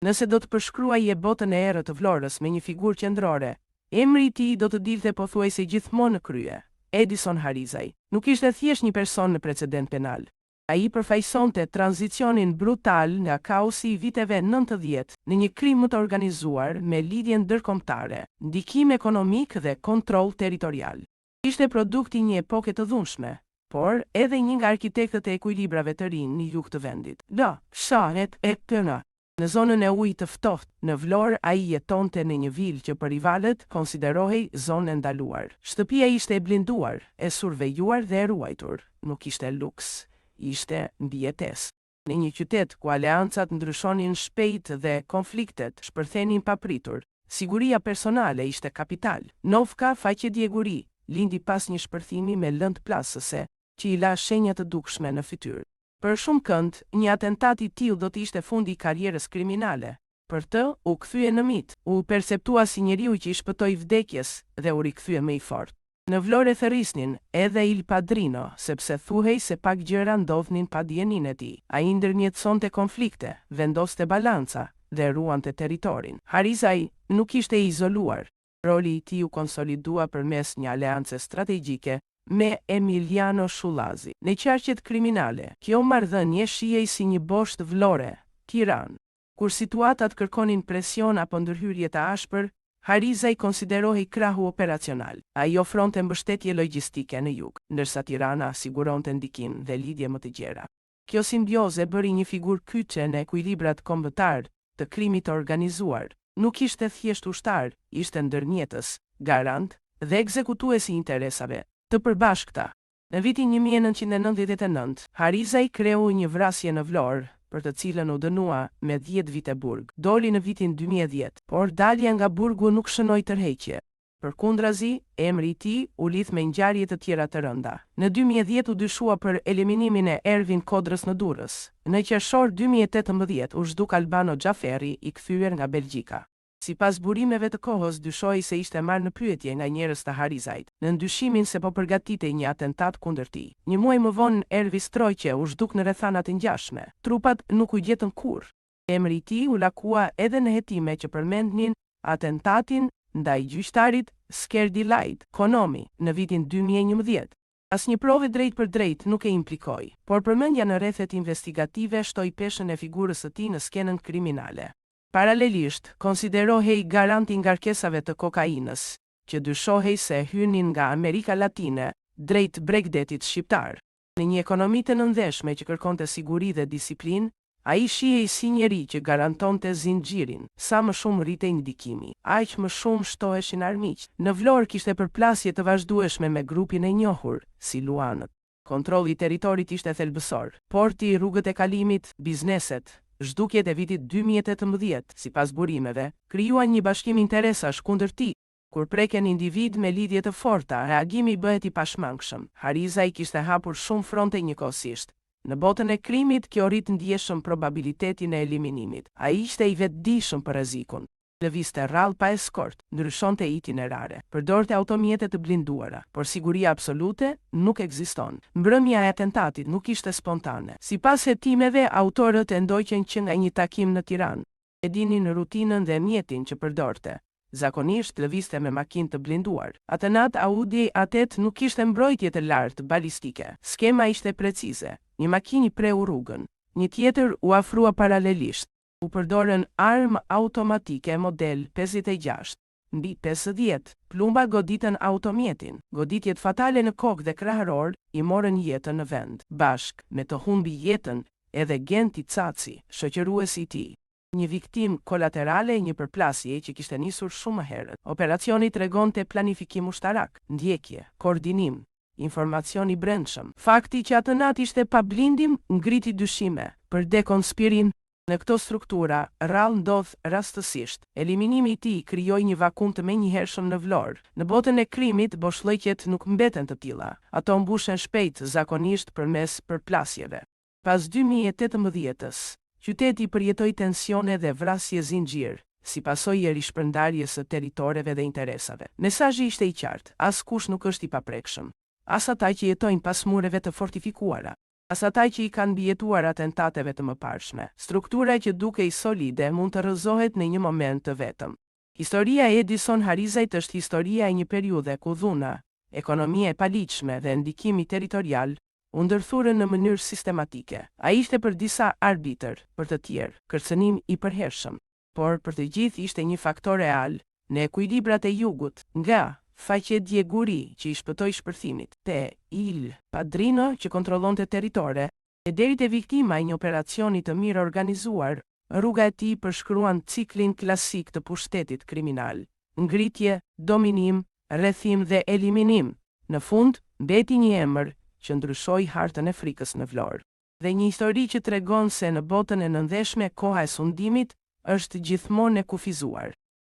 Nëse do të përshkruaje botën e errët të Vlorës me një figurë qendrore, emri i tij do të dilte pothuajse gjithmonë në krye. Edison Harizaj nuk ishte thjesht një person në precedent penal. Ai përfaqësonte tranzicionin brutal nga kaosi i viteve 90 në një krim më të organizuar me lidhje ndërkombëtare, ndikim ekonomik dhe kontroll territorial. Ishte produkt i një epoke të dhunshme, por edhe një nga arkitektët e ekuilibrave të rinj në jug të vendit. Shahet e tëna. Në zonën e ujit të ftohtë, në Vlorë ai jetonte në një vilë që për rivalët konsiderohej zonë e ndaluar. Shtëpia ishte e blinduar, e survejuar dhe e ruajtur. Nuk ishte luks, ishte mbijetesë. Në një qytet ku aleancat ndryshonin shpejt dhe konfliktet shpërthenin papritur, siguria personale ishte kapital. Novka faqe djeguri lindi pas një shpërthimi me lëndë plasëse që i la shenja të dukshme në fytyrë. Për shumë kënd, një atentat i tillë do të ishte fundi i karrierës kriminale. Për të, u kthye në mit, u perceptua si njeriu që i shpëtoi vdekjes dhe u rikthye më i fortë. Në Vlorë e thërrisnin edhe Il Padrino, sepse thuhej se pak gjëra ndodhnin pa dijenin e tij. Ai ndërmjetësonte konflikte, vendoste balanca dhe ruante territorin. Harizaj nuk ishte i izoluar. Roli i tij u konsolidua përmes një aleance strategjike me Emiliano Shullazi. Në qarqet kriminale, kjo marrëdhënie shihej si një boshtë vllore, Tiranë. Kur situatat kërkonin presion apo ndërhyrje të ashpër, Harizaj konsiderohej krahu operacional. Ai ofronte mbështetje logjistike në jug, ndërsa Tirana siguronte ndikim dhe lidhje më të gjera. Kjo simbioze bëri një figurë kyçe në ekuilibrat kombëtar të krimit të organizuar. Nuk ishte thjesht ushtar, ishte ndërmjetës, garant dhe ekzekutuesi i interesave të përbashkëta. Në vitin 1999, Harizaj kreu një vrasje në Vlorë, për të cilën u dënua me 10 vite burg. Doli në vitin 2010, por dalja nga burgu nuk shënoi tërheqje. Përkundrazi, emri i tij u lidh me ngjarje të tjera të rënda. Në 2010 u dyshua për eliminimin e Ervin Kodrës në Durrës. Në qershor 2018 u zhduk Albano Xhaferi, i kthyer nga Belgjika. Sipas burimeve të kohës, dyshohej se ishte marrë në pyetje nga njerëz të Harizajt, në ndyshimin se po përgatitej një atentat kundër tij. Një muaj më vonë, Ervi Stroqe u zhduk në rrethana të ngjashme. Trupat nuk u gjetën kurrë. Emri i tij u lakua edhe në hetime që përmendnin atentatin ndaj gjyqtarit Skerdi Lajt, Konomi, në vitin 2011. Asnjë provë drejt për drejt nuk e implikoi, por përmendja në rrethet investigative shtoi peshën e figurës së tij në skenën kriminale. Paralelisht, konsiderohej garanti ngarkesave të kokainës, që dyshohej se hynin nga Amerika Latine drejt Bregdetit shqiptar. Në një ekonomi të nëndeshme që kërkonte siguri dhe disiplinë, ai shihej si njeri që garantonte zinxhirin. Sa më shumë rritej ndikimi, aq më shumë shtoheshin armiq. Në Vlorë kishte përplasje të vazhdueshme me grupin e njohur, si Luanët. Kontrolli i territorit ishte thelbësor. Porti, rrugët e kalimit, bizneset. Zhdukjet e vitit 2018, sipas burimeve, krijuan një bashkim interesash kundër tij. Kur preken individ me lidhje të forta, reagimi bëhet i pashmangshëm. Harizaj kishte hapur shumë fronte njëkohësisht. Në botën e krimit, kjo rrit ndjeshëm probabilitetin e eliminimit. Ai ishte i vetëdijshëm për rrezikun. Lëvizte rrallë pa eskort, ndryshonte itinerare, përdorte automjete të blinduara, por siguria absolute nuk ekziston. Mbrëmja e atentatit nuk ishte spontane. Sipas hetimeve, autorët e ndoqën që nga një takim në Tiranë. E dinin rutinën dhe mjetin që përdorte. Zakonisht lëvizte me makinë të blinduar. Atë natë Audi A8 nuk kishte mbrojtje të lartë balistike. Skema ishte precize. Një makinë i preu rrugën, një tjetër u afrua paralelisht. U përdorën armë automatike model 56. Mbi 50, plumba goditën automjetin. Goditjet fatale në kokë dhe krahëror i morën jetën në vend. Bashk me të humbi jetën edhe Genti Caci, shoqëruesi i tij. Një viktim kolaterale, një përplasje që kishte nisur shumë më herët. Operacioni tregonte planifikim ushtarak, ndjekje, koordinim, informacion i brendshëm. Fakti që atë natë ishte pa blindim ngriti dyshime për dekonspirim. Në këto struktura, rrallë ndodh rastësisht. Eliminimi i tij krijoi një vakum të menjëhershëm në Vlorë. Në botën e krimit, boshllëqet nuk mbeten të tilla. Ato mbushen shpejt, zakonisht përmes përplasjeve. Pas 2018-s, qyteti përjetoi tensione dhe vrasje zinxhir, si pasojë e rishpërndarjes së territoreve dhe interesave. Mesazhi ishte i qartë: askush nuk është i paprekshëm, as ata që jetojnë pas mureve të fortifikuara. as ata që i kanë mbijetuar atentateve të mëparshme. Struktura që dukej solide mund të rrëzohet në një moment të vetëm. Historia e Edison Harizajt është historia e një periudhe ku dhuna, ekonomia e paligjshme dhe ndikimi territorial u ndërthurën në mënyrë sistematike. Ai ishte për disa arbitër, për të tjerë, kërcënim i përhershëm, por për të gjithë ishte një faktor real në ekuilibrat e jugut, nga faqe djeguri që i shpëtoi shpërthimit, te Il Padrino që kontrollonte territore, e deri te viktima e një operacioni të mirë organizuar. Rruga e tij përshkruan ciklin klasik të pushtetit kriminal: ngritje, dominim, rrethim dhe eliminim. Në fund, mbeti një emër që ndryshoi hartën e frikës në Vlorë. Dhe një histori që tregon se në botën e nëndeshme koha e sundimit është gjithmonë e kufizuar.